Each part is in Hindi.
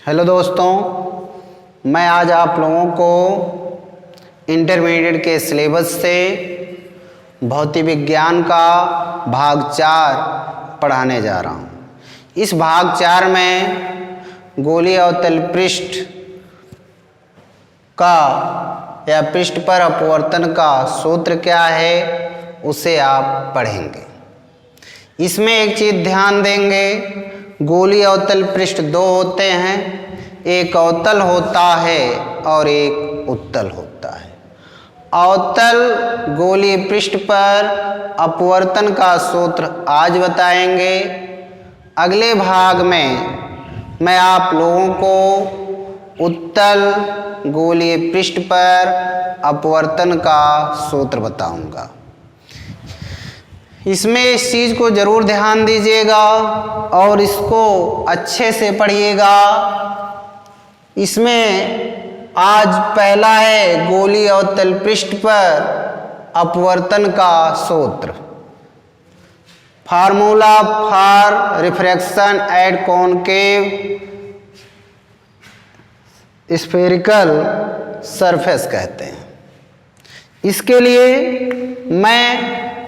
हेलो दोस्तों, मैं आज आप लोगों को इंटरमीडिएट के सिलेबस से भौतिक विज्ञान का भाग 4 पढ़ाने जा रहा हूँ। इस भाग 4 में गोलीय अवतल पृष्ठ का या पृष्ठ पर अपवर्तन का सूत्र क्या है उसे आप पढ़ेंगे। इसमें एक चीज़ ध्यान देंगे, गोलीय अवतल पृष्ठ दो होते हैं, एक अवतल होता है और एक उत्तल होता है। अवतल गोलीय पृष्ठ पर अपवर्तन का सूत्र आज बताएंगे। अगले भाग में मैं आप लोगों को उत्तल गोलीय पृष्ठ पर अपवर्तन का सूत्र बताऊंगा। इसमें इस चीज़ को ज़रूर ध्यान दीजिएगा और इसको अच्छे से पढ़िएगा। इसमें आज पहला है गोलीय अवतल पृष्ठ पर अपवर्तन का सूत्र। Formula for refraction at concave spherical surface कहते हैं। इसके लिए मैं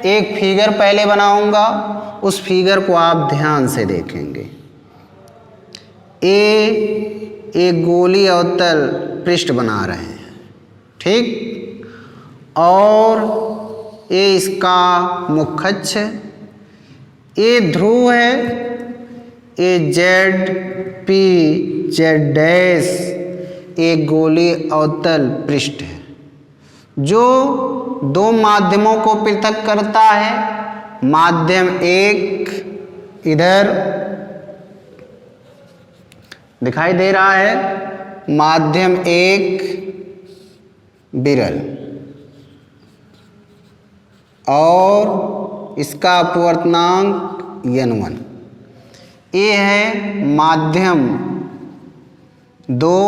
एक फिगर पहले बनाऊंगा, उस फिगर को आप ध्यान से देखेंगे। एक गोलीय अवतल पृष्ठ बना रहे हैं, ठीक, और ये इसका मुख्य अक्ष है, ये ध्रुव है, ये जेड पी जेड डैश एक गोलीय अवतल पृष्ठ है जो दो माध्यमों को पृथक करता है। माध्यम एक इधर दिखाई दे रहा है, माध्यम एक विरल, और इसका अपवर्तनांक n1। ये है माध्यम दो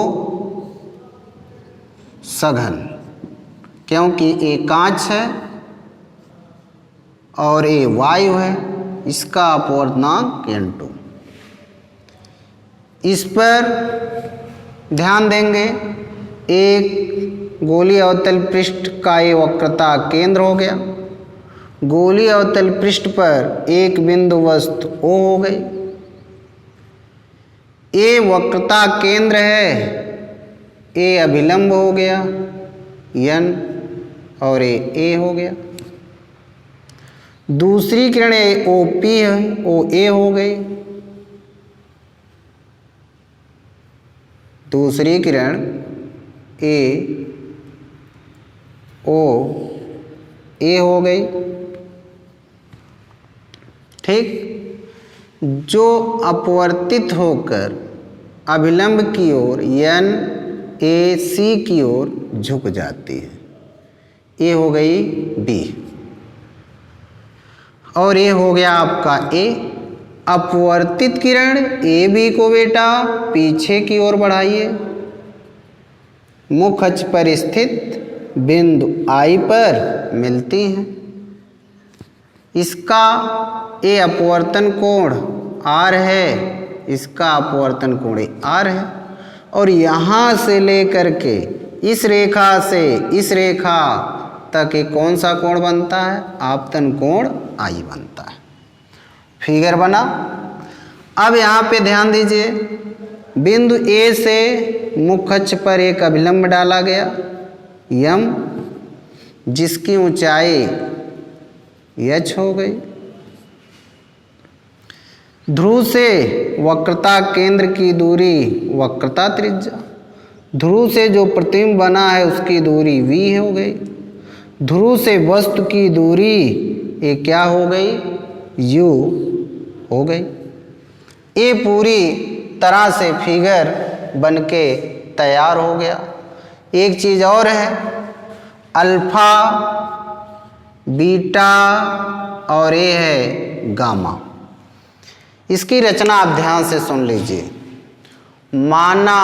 सघन, क्योंकि ये कांच है और ये वायु है, इसका अपवर्तनांक n2। इस पर ध्यान देंगे। एक गोलीय अवतल पृष्ठ का ये वक्रता केंद्र हो गया। गोलीय अवतल पृष्ठ पर एक बिंदु वस्तु O हो गई। ये वक्रता केंद्र है, ये अभिलंब हो गया n और ये A हो गया। दूसरी किरण OP है, OA हो गई। दूसरी किरण AOA हो गई, ठीक। जो अपवर्तित होकर अभिलंब की ओर NAC की ओर झुक जाती है, ये हो गई B, और ये हो गया आपका A। अपवर्तित किरण AB को बेटा पीछे की ओर बढ़ाइए, मुख्य अक्ष पर स्थित बिंदु I पर मिलती हैं। इसका ये अपवर्तन कोण R है, इसका अपवर्तन कोण R है, और यहाँ से लेकर के इस रेखा से इस रेखा तक ये कौन सा कोण बनता है? आपतन कोण I बनता है। फिगर बना। अब यहाँ पे ध्यान दीजिए, बिंदु A से मुख्य अक्ष पर एक अभिलंब डाला गया M, जिसकी ऊंचाई h हो गई। ध्रुव से वक्रता केंद्र की दूरी वक्रता त्रिज्या, ध्रुव से जो प्रतिबिंब बना है उसकी दूरी v हो गई। ध्रुव से वस्तु की दूरी ये क्या हो गई? u हो गई। ये पूरी तरह से फिगर बनके तैयार हो गया। एक चीज़ और है, अल्फा बीटा और ये है गामा। इसकी रचना आप ध्यान से सुन लीजिए। माना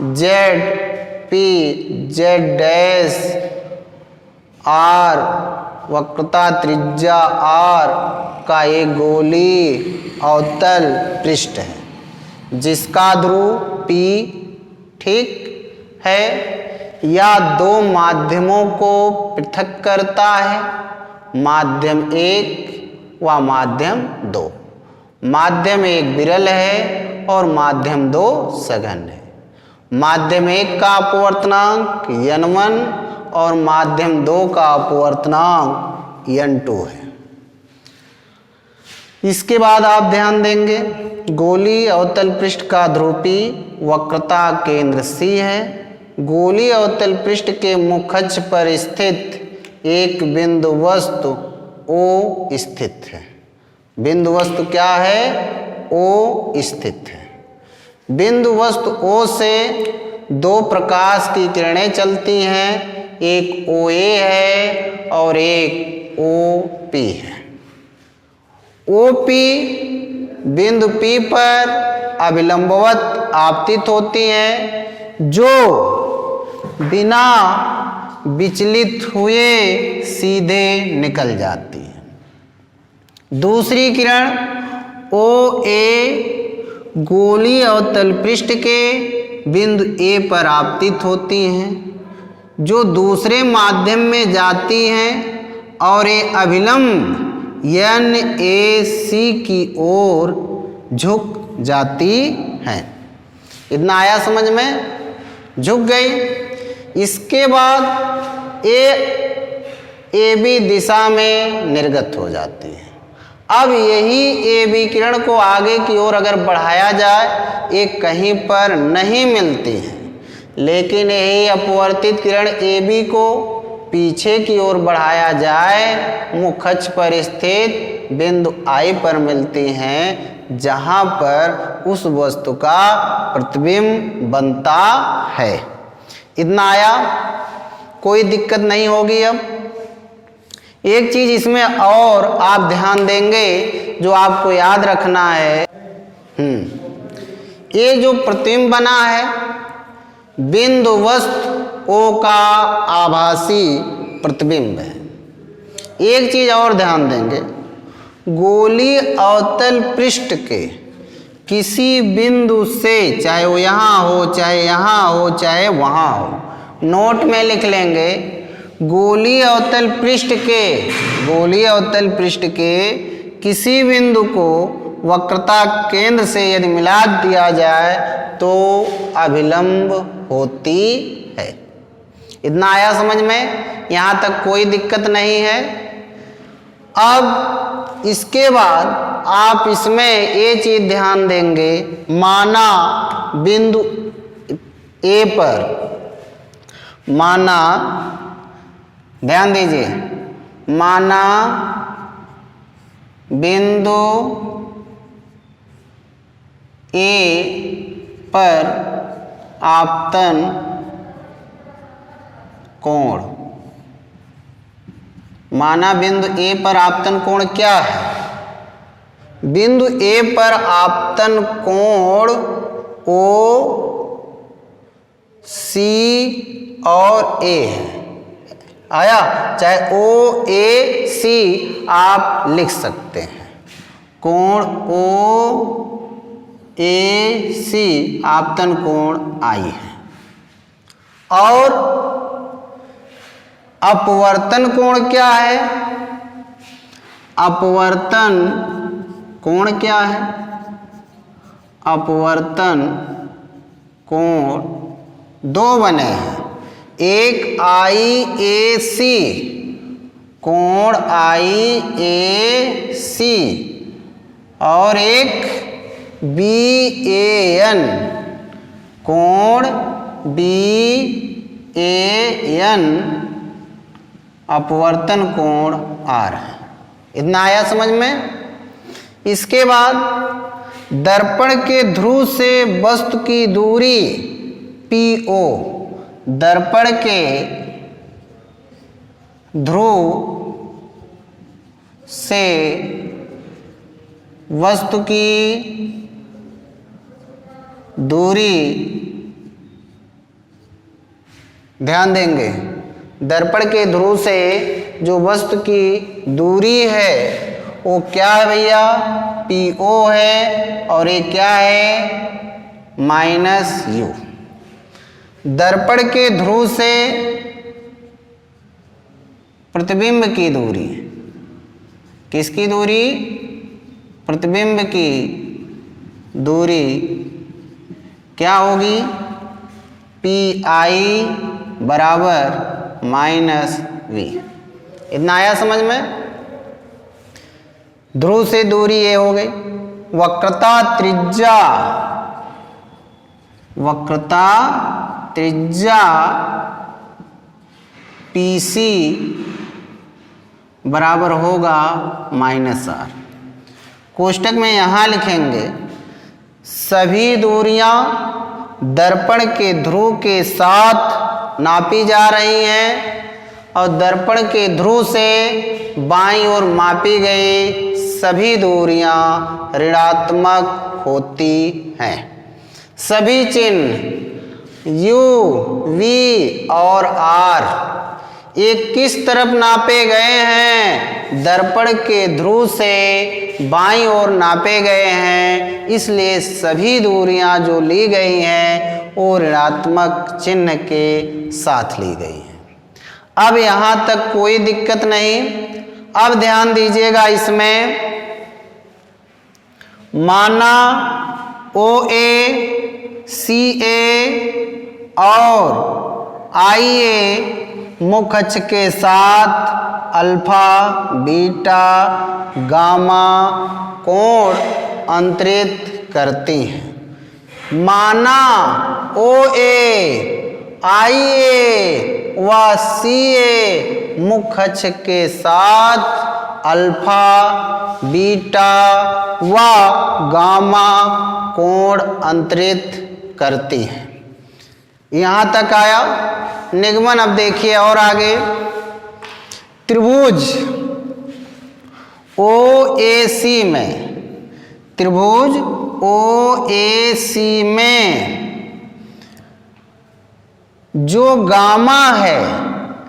Z P Z dash R वक्रता त्रिज्या आर का एक गोलीय अवतल पृष्ठ है जिसका ध्रुव पी, ठीक है, या दो माध्यमों को पृथक करता है, माध्यम 1 व माध्यम 2। माध्यम 1 विरल है और माध्यम 2 सघन है। माध्यम 1 का अपवर्तनांक n1 और माध्यम 2 का अपवर्तनांक n2 है। इसके बाद आप ध्यान देंगे, गोलीय अवतल पृष्ठ का ध्रुवी वक्रता केंद्र C है। गोलीय अवतल पृष्ठ के मुख अक्ष पर स्थित एक बिंदु वस्तु O स्थित है। बिंदु वस्तु क्या है? O स्थित है। बिंदु वस्तु O से दो प्रकाश की किरणें चलती हैं, एक OA है और एक OP है। OP बिंदु P पर अभिलंबवत आपतित होती हैं, जो बिना विचलित हुए सीधे निकल जाती है। दूसरी किरण OA गोलीय अवतल पृष्ठ के बिंदु A पर आपतित होती हैं, जो दूसरे माध्यम में जाती हैं और ये अभिलंब NAC की ओर झुक जाती हैं। इतना आया समझ में? झुक गई। इसके बाद AB दिशा में निर्गत हो जाती है। अब यही AB किरण को आगे की ओर अगर बढ़ाया जाए, एक कहीं पर नहीं मिलती है, लेकिन यही अपवर्तित किरण AB को पीछे की ओर बढ़ाया जाए, मुख अक्ष पर स्थित बिंदु I पर मिलती हैं, जहां पर उस वस्तु का प्रतिबिंब बनता है। इतना आया, कोई दिक्कत नहीं होगी। अब एक चीज इसमें और आप ध्यान देंगे, जो आपको याद रखना है, ये जो प्रतिबिंब बना है, बिंदु वस्तु O का आभासी प्रतिबिंब है। एक चीज और ध्यान देंगे, गोलीय अवतल पृष्ठ के किसी बिंदु से, चाहे वो यहाँ हो, चाहे यहाँ हो, चाहे वहाँ हो, नोट में लिख लेंगे, गोलीय अवतल पृष्ठ के किसी बिंदु को वक्रता केंद्र से यदि मिला दिया जाए तो अभिलंब होती है। इतना आया समझ में? यहाँ तक कोई दिक्कत नहीं है। अब इसके बाद आप इसमें ये चीज ध्यान देंगे, माना बिंदु A पर, माना ध्यान दीजिए, माना बिंदु A पर आपतन कोण, माना बिंदु A पर आपतन कोण क्या है? बिंदु A पर आपतन कोण OC और A है। आया? चाहे OAC आप लिख सकते हैं। कोण OAC आपतन कोण I है। और अपवर्तन कोण क्या है? अपवर्तन कोण क्या है? अपवर्तन कोण दो बने हैं, एक IAC, कोण IAC, और एक BAN, कोण BAN, अपवर्तन कोण R है। इतना आया समझ में? इसके बाद दर्पण के ध्रुव से वस्तु की दूरी PO, दर्पण के ध्रुव से वस्तु की दूरी, ध्यान देंगे, दर्पण के ध्रुव से जो वस्तु की दूरी है वो क्या है भैया? PO है, और ये क्या है? Minus you. दर्पण के ध्रुव से प्रतिबिंब की दूरी, किसकी दूरी? प्रतिबिंब की दूरी क्या होगी? पी आई बराबर माइनस वी। इतना आया समझ में? ध्रुव से दूरी ये हो गई। वक्रता त्रिज्या, वक्रता त्रिज्या पीसी बराबर होगा माइनस आर। कोष्टक में यहां लिखेंगे सभी दूरियां दर्पण के ध्रुव के साथ नापी जा रही हैं और दर्पण के ध्रुव से बाईं ओर मापी गई सभी दूरियां ऋणात्मक होती हैं। सभी चिन्ह U, V और R एक किस तरफ नापे गए हैं? दर्पण के ध्रुव से बाईं ओर नापे गए हैं, इसलिए सभी दूरियां जो ली गई हैं वो ऋणात्मक चिन्ह के साथ ली गई हैं। अब यहां तक कोई दिक्कत नहीं। अब ध्यान दीजिएगा, इसमें माना OA, CA और IA मुख्य अक्ष के साथ अल्फा, बीटा, गामा कोण अंतरित करती हैं। माना OA, IA व CA मुख्य अक्ष के साथ अल्फा, बीटा व गामा कोण अंतरित करती हैं। यहां तक आया निगमन। अब देखिए और आगे, त्रिभुज OAC में, त्रिभुज OAC में जो गामा है,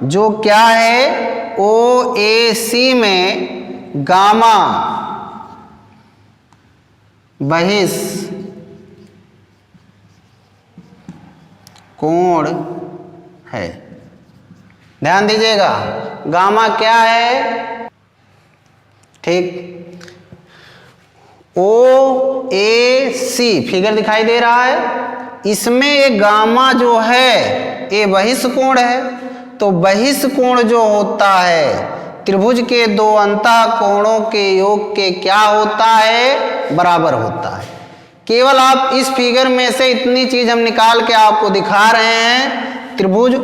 जो क्या है? OAC में गामा बहिष कोण है। ध्यान दीजिएगा, गामा क्या है? ठीक, OAC फिगर दिखाई दे रहा है, इसमें एक गामा जो है ये बहिष कोण है। तो बहिष कोण जो होता है त्रिभुज के दो अंतः कोणों के योग के क्या होता है? बराबर होता है। केवल आप इस फिगर में से इतनी चीज हम निकाल के आपको दिखा रहे हैं। त्रिभुज,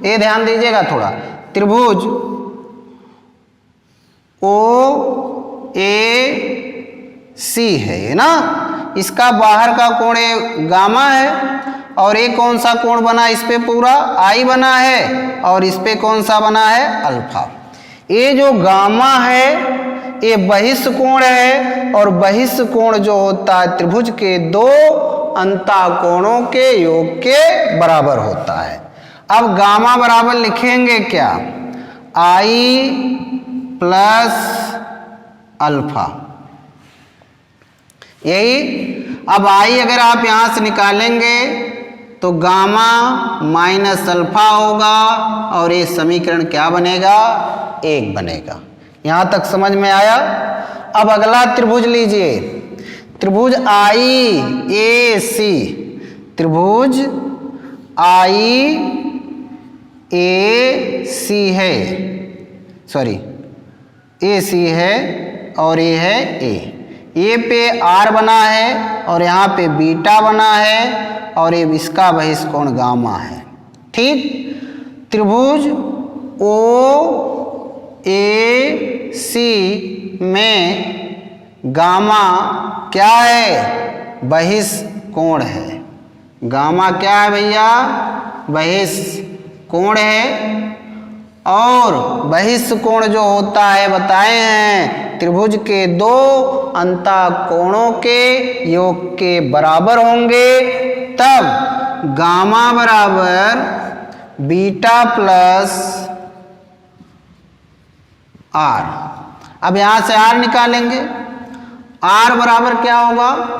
ये ध्यान दीजिएगा थोड़ा, त्रिभुज OAC है ना, इसका बाहर का कोण गामा है और ये कौन सा कोण बना? इस पे पूरा आई बना है और इस पे कौन सा बना है? अल्फा। ये जो गामा है ये बहिष कोण है और बहिष कोण जो होता है त्रिभुज के दो अंतः कोणों के योग के बराबर होता है। अब गामा बराबर लिखेंगे क्या? आई प्लस अल्फा, यही। अब आई अगर आप यहां से निकालेंगे तो गामा माइनस अल्फा होगा और ये समीकरण क्या बनेगा? 1 बनेगा। यहां तक समझ में आया? अब अगला त्रिभुज लीजिए, त्रिभुज IAC, त्रिभुज IAC है, सॉरी AC है और ये है ए पे R बना है और यहाँ पे बीटा बना है और ये इसका बहिष कोण गामा है। ठीक, त्रिभुज OAC में गामा क्या है? बहिष कोण है। गामा क्या है भैया? बहिष कोण है। और बहिष कोण जो होता है बताए हैं त्रिभुज के दो अंतः कोणों के योग के बराबर होंगे, तब गामा बराबर बीटा प्लस R। अब यहां से R निकालेंगे, R बराबर क्या होगा?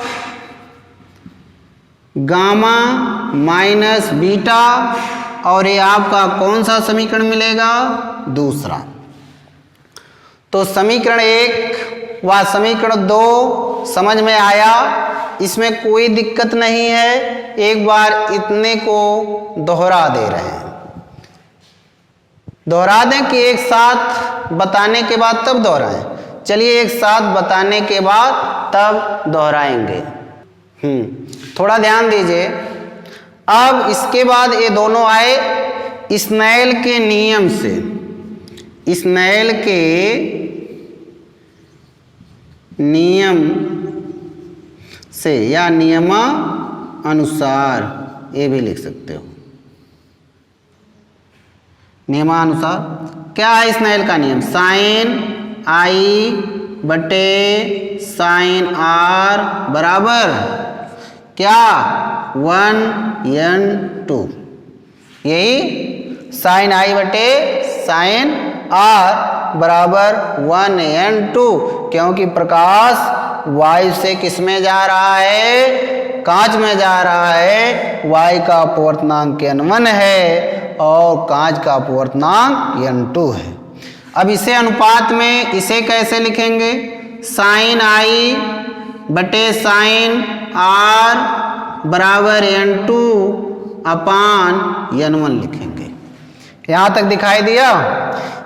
गामा माइनस बीटा, और ये आपका कौन सा समीकरण मिलेगा? दूसरा। तो समीकरण 1 व समीकरण 2 समझ में आया, इसमें कोई दिक्कत नहीं है। एक बार इतने को दोहरा दे रहे हैं, दोहरा दें कि एक साथ बताने के बाद तब दोहराएं? चलिए एक साथ बताने के बाद तब दोहराएंगे। थोड़ा ध्यान दीजिए। अब इसके बाद ये दोनों आए स्नेल के नियम से, स्नेल के नियम से या नियमानुसार, ये भी लिख सकते हो। नियमानुसार क्या है स्नेल का नियम? साइन आई बटे साइन आर बराबर क्या? 1n2। यही साइन आई बटे साइन आर बराबर 1n2, क्योंकि प्रकाश वायु से किस में जा रहा है? कांच में जा रहा है। वायु का अपवर्तनांक n1 है और कांच का अपवर्तनांक n2 है। अब इसे अनुपात में इसे कैसे लिखेंगे? साइन आई बटे साइन आर बराबर n2 अपान n1 लिखेंगे। यहां तक दिखाई दिया?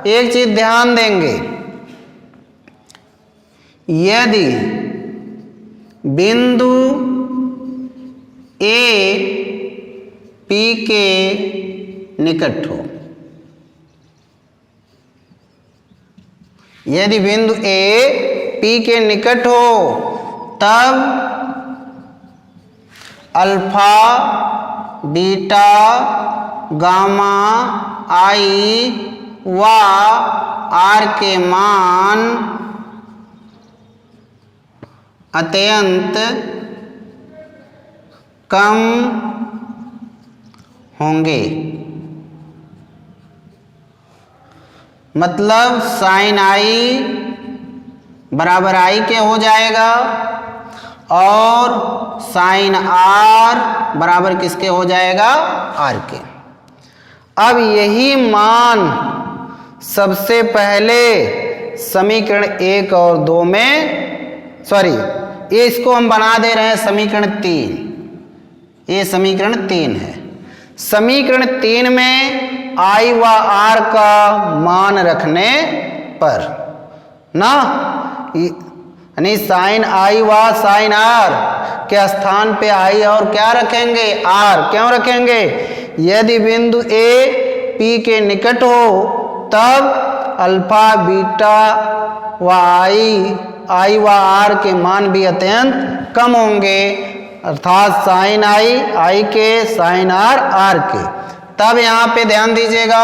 एक चीज ध्यान देंगे, यदि बिंदु ए पी के निकट हो, यदि बिंदु ए पी के निकट हो, तब अल्फा बीटा गामा आई व आर के मान अत्यंत कम होंगे। मतलब साइन आई बराबर आई के हो जाएगा और साइन आर बराबर किसके हो जाएगा? आर के। अब यही मान सबसे पहले समीकरण 1 और 2 में, सॉरी ये इसको हम बना दे रहे हैं समीकरण 3, ये समीकरण 3 है। समीकरण 3 में आई व आर का मान रखने पर ना, यानी साइन आई व साइन आर के स्थान पे आई और क्या रखेंगे? आर। क्यों रखेंगे? यदि बिंदु ए पी के निकट हो तब अल्फा बीटा व आई व आर के मान भी अत्यंत कम होंगे, अर्थात साइन आई के, साइन आर के। तब यहां पे ध्यान दीजिएगा,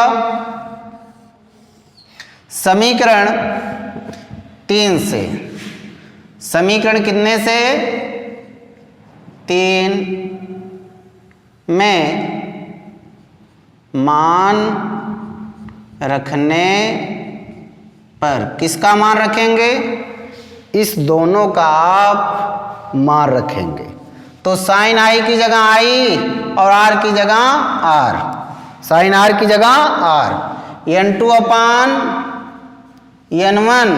समीकरण 3 से, समीकरण कितने से? 3 में मान रखने पर किसका मान रखेंगे? इस दोनों का आप मान रखेंगे। तो साइन आई की जगह आई और आर की जगह आर, साइन आर की जगह आर, n2 अपान n1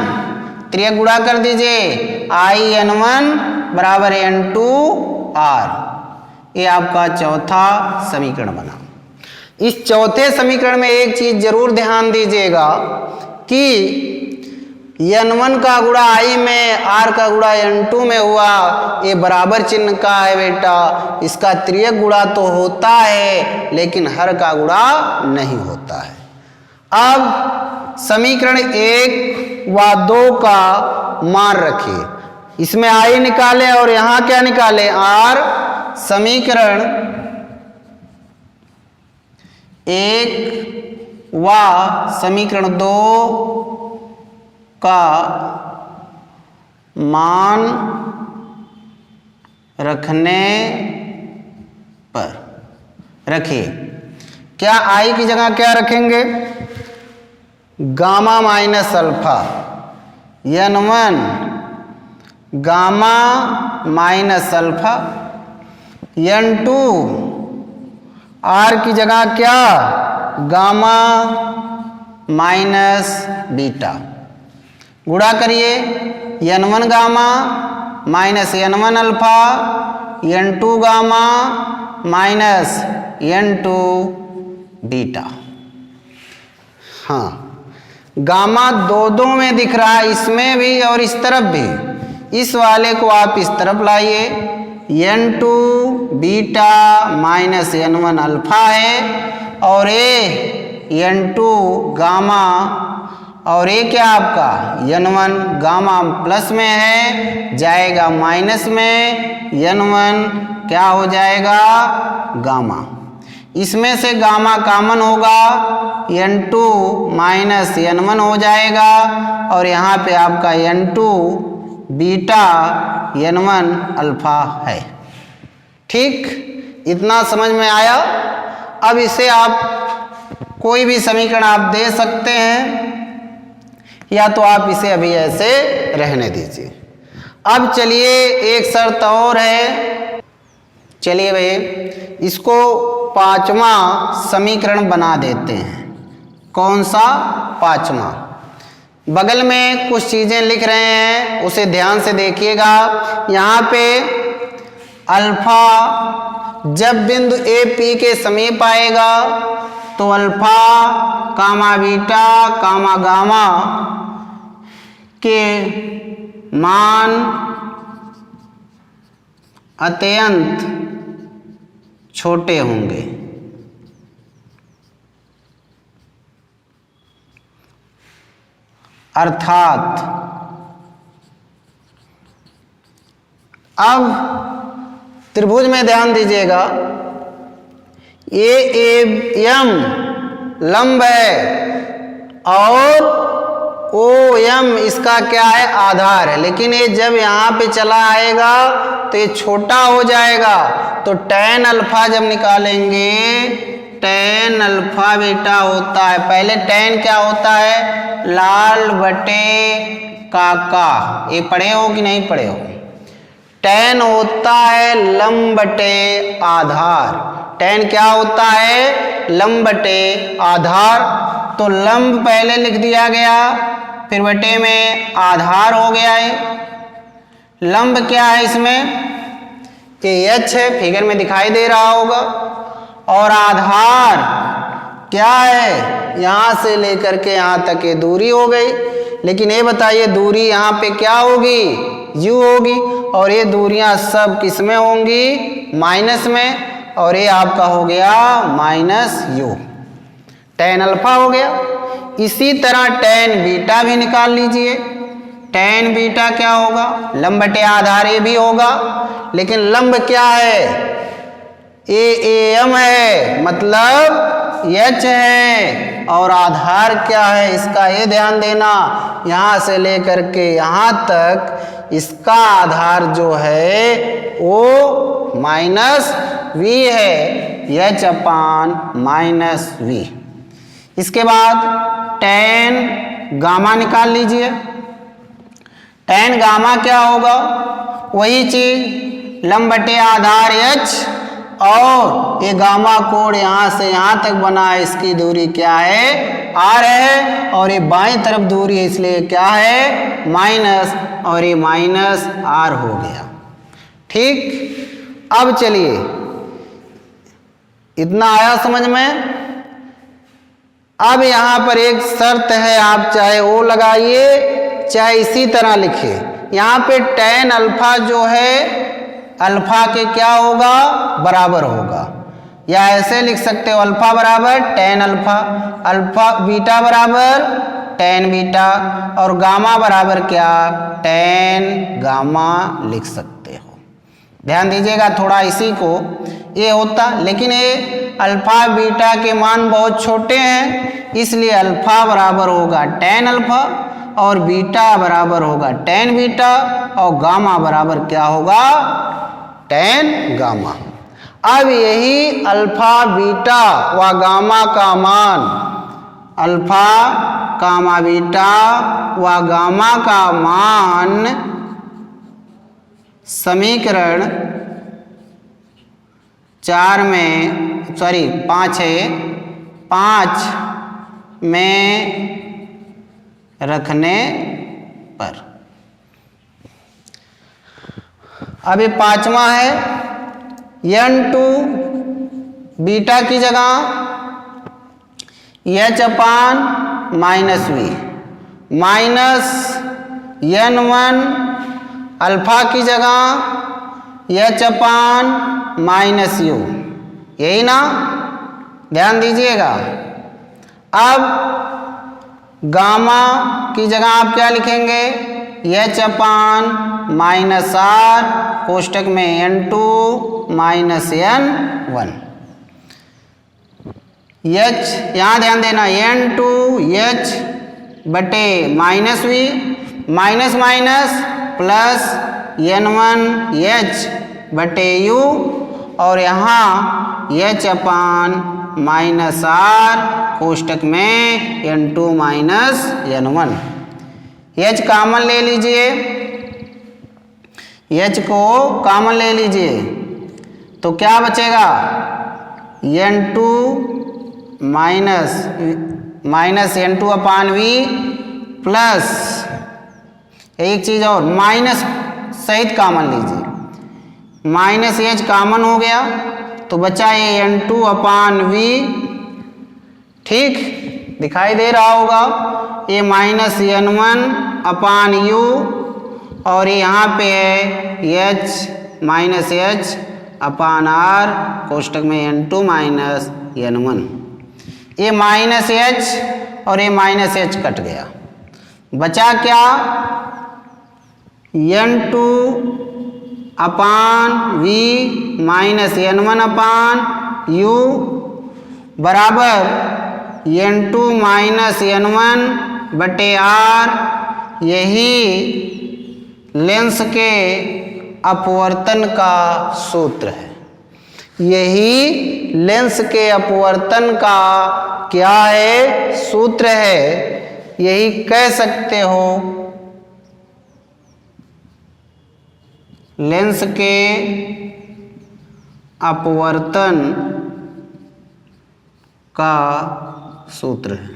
त्रियक गुणा कर दीजिए, आई n1 बराबर n2 आर। ये आपका चौथा समीकरण बना। इस चौथे समीकरण में एक चीज जरूर ध्यान दीजिएगा कि n1 का गुणा आई में, आर का गुणा n2 में हुआ, ये बराबर चिन्ह का है बेटा। इसका त्रियक गुणा तो होता है लेकिन हर का गुणा नहीं होता है। अब समीकरण 1 व 2 का मान रखिए, इसमें आई निकाले और यहां क्या निकाले? आर। समीकरण 1 व समीकरण 2 का मान रखने पर रखिए, क्या आई की जगह क्या रखेंगे? Gamma minus alpha, n1 gamma minus alpha n2 r की जगह क्या, गामा माइनस बीटा, गुणा करिए n1 gamma minus n1 alpha, n2 gamma minus n2 beta. हाँ, गामा दो में दिख रहा है, इसमें भी और इस तरफ भी। इस वाले को आप इस तरफ लाइए, n2 beta minus n1 alpha है और ये n2 गामा और ये क्या आपका n1 गामा प्लस में है, जाएगा माइनस में, n1 क्या हो जाएगा गामा। इसमें से गामा कॉमन होगा, n2 माइनस n1 हो जाएगा और यहाँ पे आपका n2 बीटा n1 अल्फा है। ठीक, इतना समझ में आया। अब इसे आप कोई भी समीकरण आप दे सकते हैं या तो आप इसे अभी ऐसे रहने दीजिए। अब चलिए एक शर्त और है, चलिए भाई इसको पांचवा समीकरण बना देते हैं। कौन सा पांचवा? बगल में कुछ चीजें लिख रहे हैं, उसे ध्यान से देखिएगा। यहाँ पे अल्फा जब बिंदु ए पी के समीप आएगा तो अल्फा कामा बीटा कामा गामा के मान अत्यंत छोटे होंगे। अर्थात अब त्रिभुज में ध्यान दीजिएगा, एम लंब है और ओ एम इसका क्या है, आधार है। लेकिन ये जब यहाँ पे चला आएगा तो ये छोटा हो जाएगा, तो tan अल्फा जब निकालेंगे, tan अल्फा बेटा होता है, पहले tan क्या होता है, लाल बटे काका, ये पढ़े हो कि नहीं पढ़े हो? tan होता है लंब बटे आधार, tan क्या होता है, लंब बटे आधार। तो लंब पहले लिख दिया गया, फिर बटे में आधार हो गया है। लंब क्या है इसमें, कि h है, फिगर में दिखाई दे रहा होगा, और आधार क्या है, यहाँ से लेकर के यहाँ तक ये दूरी हो गई। लेकिन ये बताइए दूरी यहाँ पे क्या होगी, u होगी, और ये दूरियां सब किस में होंगी, माइनस में, और ये आपका हो गया माइनस u, tan अल्फा हो गया। इसी तरह tan बीटा भी निकाल लीजिए। tan बीटा क्या होगा, लंब बटे आधार ये भी होगा, लेकिन लंब क्या है, एम है, मतलब h है, और आधार क्या है इसका, ये ध्यान देना, यहाँ से लेकर के यहाँ तक इसका आधार जो है वो माइनस v है, h अपान माइनस v। इसके बाद tan गामा निकाल लीजिए। tan गामा क्या होगा, वही चीज, लंब बटे आधार h, और ये गामा कोण यहाँ से यहाँ तक बना है, इसकी दूरी क्या है, r है, और ये बाईं तरफ दूरी है इसलिए क्या है, माइनस, और ये माइनस r हो गया। ठीक, अब चलिए इतना आया समझ में। अब यहाँ पर एक शर्त है, आप चाहे वो लगाइए चाहे इसी तरह लिखिए। यहाँ पे tan अल्फा जो है अल्फा के क्या होगा, बराबर होगा, या ऐसे लिख सकते हो अल्फा बराबर tan अल्फा, अल्फा बीटा बराबर tan बीटा, और गामा बराबर क्या, tan गामा लिख सकते हो। ध्यान दीजिएगा थोड़ा इसी को, ये होता, लेकिन ये अल्फा बीटा के मान बहुत छोटे हैं, इसलिए अल्फा बराबर होगा tan अल्फा और बीटा बराबर होगा tan बीटा, और गामा बराबर क्या होगा, tan गामा। अब यही अल्फा बीटा व गामा का मान, अल्फा कामा बीटा व गामा का मान समीकरण 4 में सॉरी 5 है, 5 में रखने पर। अब ये 5वां है n2 बीटा की जगह h अपान minus V minus n1 alpha की जगह h अपान माइनस यू, यही ना, ध्यान दीजिएगा। अब गामा की जगह आप क्या लिखेंगे, h अपान माइनस आर कोष्टक में n2 माइनस n1, h यहाँ ध्यान देना n2 h बटे minus V minus minus plus n1 h बटे यू और यहाँ h अपान माइनस आर कोष्टक में n2 minus n1। h common ले लीजिए, h को कॉमन ले लीजिए तो क्या बचेगा, n2 माइनस n2 अपान वी प्लस एक चीज और माइनस सहित कॉमन लीजिए, माइनस h कॉमन हो गया तो बचा ये n2 अपान वी, ठीक दिखाई दे रहा होगा, ये माइनस n1 अपान यू और यहाँ पे है h minus h upon R कोष्टक में n2 माइनस n1। ये माइनस h और ये माइनस h कट गया, बचा क्या, n2 अपान वी माइनस n1 अपान यू बराबर n2 माइनस n1 बटे आर, यही लेंस के अपवर्तन का सूत्र है, यही लेंस के अपवर्तन का क्या है, सूत्र है, यही कह सकते हो लेंस के अपवर्तन का सूत्र है।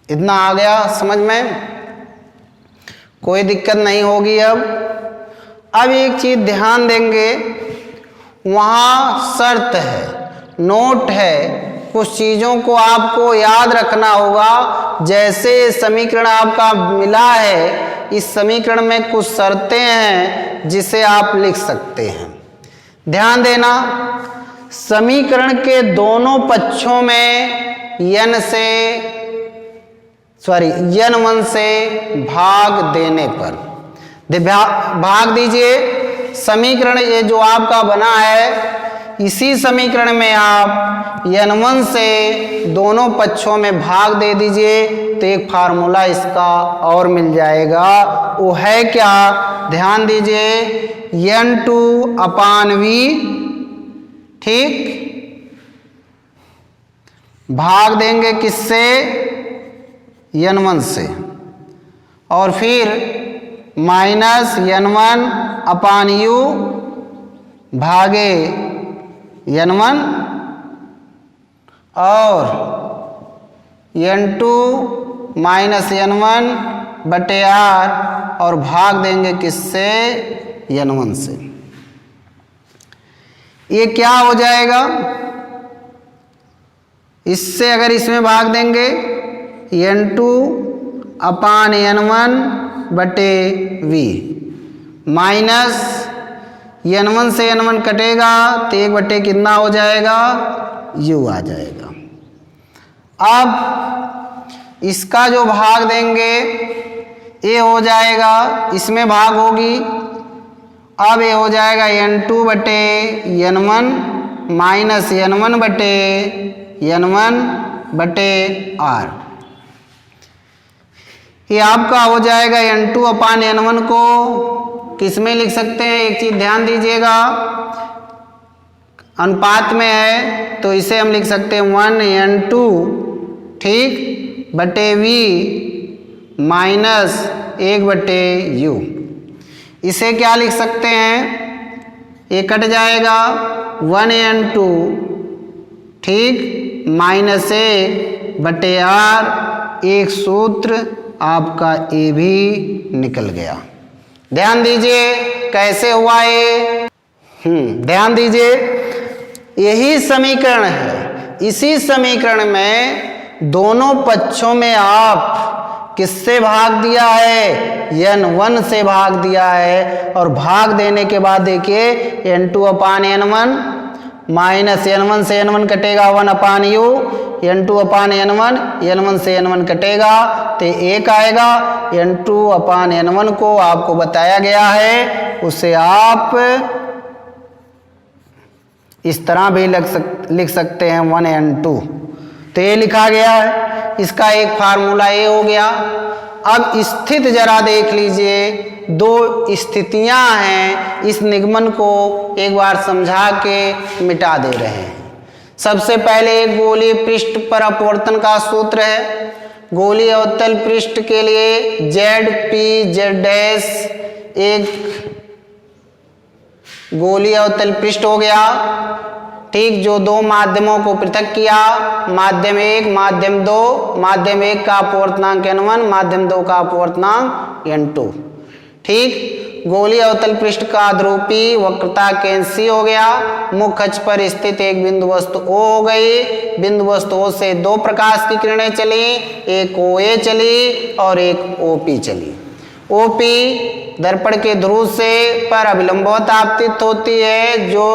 इतना आ गया समझ में, कोई दिक्कत नहीं होगी। अब एक चीज ध्यान देंगे, वहाँ शर्त है, नोट है, कुछ चीज़ों को आपको याद रखना होगा। जैसे समीकरण आपका मिला है, इस समीकरण में कुछ शर्तें हैं जिसे आप लिख सकते हैं। ध्यान देना, समीकरण के दोनों पक्षों में n1 से भाग देने पर भाग दीजिए। समीकरण ये जो आपका बना है, इसी समीकरण में आप n1 से दोनों पक्षों में भाग दे दीजिए तो एक फार्मूला इसका और मिल जाएगा। वो है क्या, ध्यान दीजिए, n2 अपान वी, ठीक, भाग देंगे किससे, n1 से, और फिर माइनस n1 अपान यू भागे n1 और n2 माइनस n1 बटे आर और भाग देंगे किससे, n1 से। ये क्या हो जाएगा, इससे अगर इसमें भाग देंगे n2 अपान n1 बटे वी माइनस n1 से n1 कटेगा तो 1 बटे कितना हो जाएगा, u आ जाएगा। अब इसका जो भाग देंगे ये हो जाएगा, इसमें भाग होगी, अब ये हो जाएगा n2 बटे n1 माइनस n1 बटे n1 बटे r। ये आपका हो जाएगा n2 अपान n1 को किस में लिख सकते हैं, एक चीज ध्यान दीजिएगा, अनुपात में है तो इसे हम लिख सकते हैं 1n2, ठीक, बटे v माइनस 1 बटे u। इसे क्या लिख सकते हैं, ये कट जाएगा 1n2, ठीक, -1/r, एक सूत्र आपका ए भी निकल गया। ध्यान दीजिए कैसे हुआ ये, ध्यान दीजिए, यही समीकरण है। इसी समीकरण में दोनों पक्षों में आप किससे भाग दिया है, n1 से भाग दिया है, और भाग देने के बाद देखिए n2/n1 -n1 से n1 कटेगा 1/u, n2/n1, n1 से n1 कटेगा तो 1 आएगा। n2/n1 को आपको बताया गया है, उसे आप इस तरह भी लिख सकते हैं 1n2, तो ये लिखा गया है। इसका एक फार्मूला ये हो गया। अब स्थित जरा देख लीजिए, दो स्थितियां हैं, इस निगमन को एक बार समझा के मिटा दे रहे हैं। सबसे पहले एक गोलीय पृष्ठ पर अपवर्तन का सूत्र है। गोलीय अवतल पृष्ठ के लिए ZP/Z' एक गोलीय अवतल पृष्ठ हो गया, ठीक, जो दो माध्यमों को पृथक किया, माध्यम 1, माध्यम 2, माध्यम 1 का अपवर्तनांक n1, माध्यम 2 का अपवर्तनांक n2, ठीक। गोलीय अवतल पृष्ठ का ध्रुवीय वक्रता कैंसी हो गया। मुख्य अक्ष पर स्थित एक बिंदु वस्तु O हो गई। बिंदु वस्तु O से दो प्रकाश की किरणें चली, एक OA चली और एक OP चली। OP दर्पण के ध्रुव से पर अभिलंबवत आपतित होती है, जो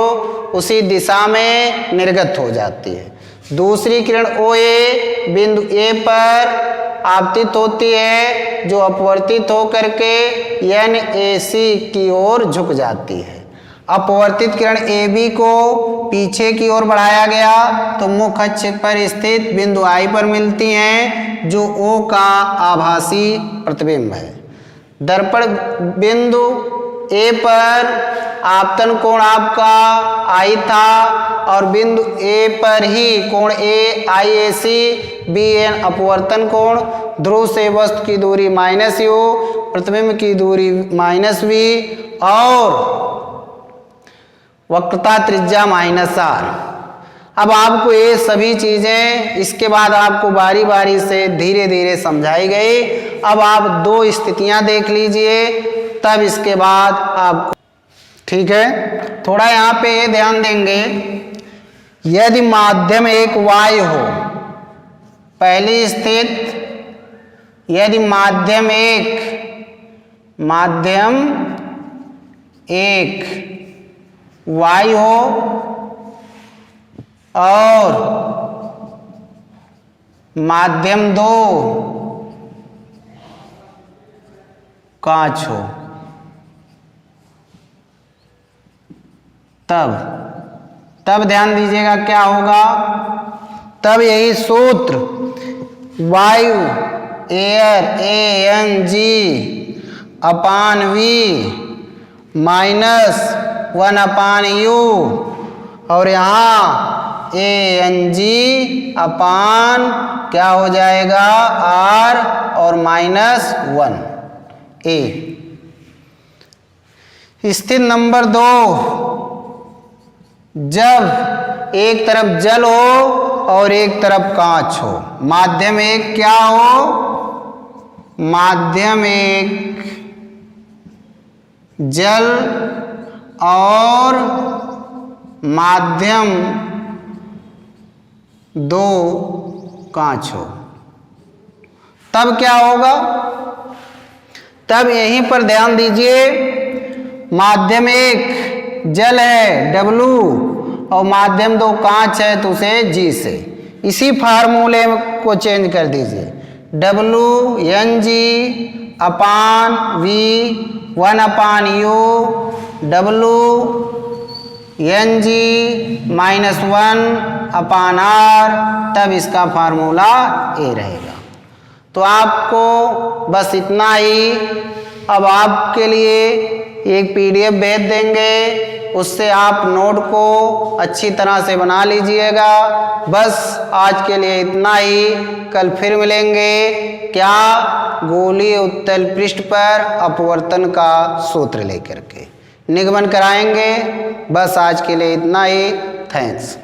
उसी दिशा में निर्गत हो जाती है। दूसरी किरण OA बिंदु A पर आपतित होती है, जो अपवर्तित होकर के NAC की ओर झुक जाती है। अपवर्तित किरण AB को पीछे की ओर बढ़ाया गया तो मुख्य अक्ष पर स्थित बिंदु I पर मिलती हैं, जो O का आभासी प्रतिबिंब है। दर्पण बिंदु A पर आपतन कोण आपका I था, और बिंदु A पर ही कोण AIAC BN अपवर्तन कोण, ध्रुव से वस्तु की दूरी -u, प्रतिबिंब की दूरी -v और वक्रता त्रिज्या -r। अब आपको ये सभी चीजें इसके बाद आपको बारी बारी से धीरे धीरे समझाई गई। अब आप दो स्थितियां देख लीजिए, तब इसके बाद आपको, ठीक है, थोड़ा यहाँ पे ध्यान देंगे। यदि माध्यम एक y हो, पहली स्थिति, यदि माध्यम एक y हो और माध्यम 2 कांच हो, तब ध्यान दीजिएगा क्या होगा। तब यही सूत्र वायु एयर ANG/V -1/u और यहाँ ANG क्या हो जाएगा R और -1 A। स्थिति नंबर 2, जब एक तरफ जल हो और एक तरफ कांच हो। माध्यम एक क्या हो, माध्यम एक जल और माध्यम 2 कांच हो, तब क्या होगा। तब यहीं पर ध्यान दीजिए, माध्यम एक जल है W और माध्यम 2 कांच है तो उसे G से, इसी फार्मूले को चेंज कर दीजिए। WNG/V 1/u WNG -1/r, तब इसका फार्मूला A रहेगा। तो आपको बस इतना ही। अब आपके लिए एक PDF भेज देंगे, उससे आप नोट को अच्छी तरह से बना लीजिएगा। बस आज के लिए इतना ही। कल फिर मिलेंगे क्या, गोलीय उत्तल पृष्ठ पर अपवर्तन का सूत्र लेकर के। निगमन कराएंगे। बस आज के लिए इतना ही। थैंक्स।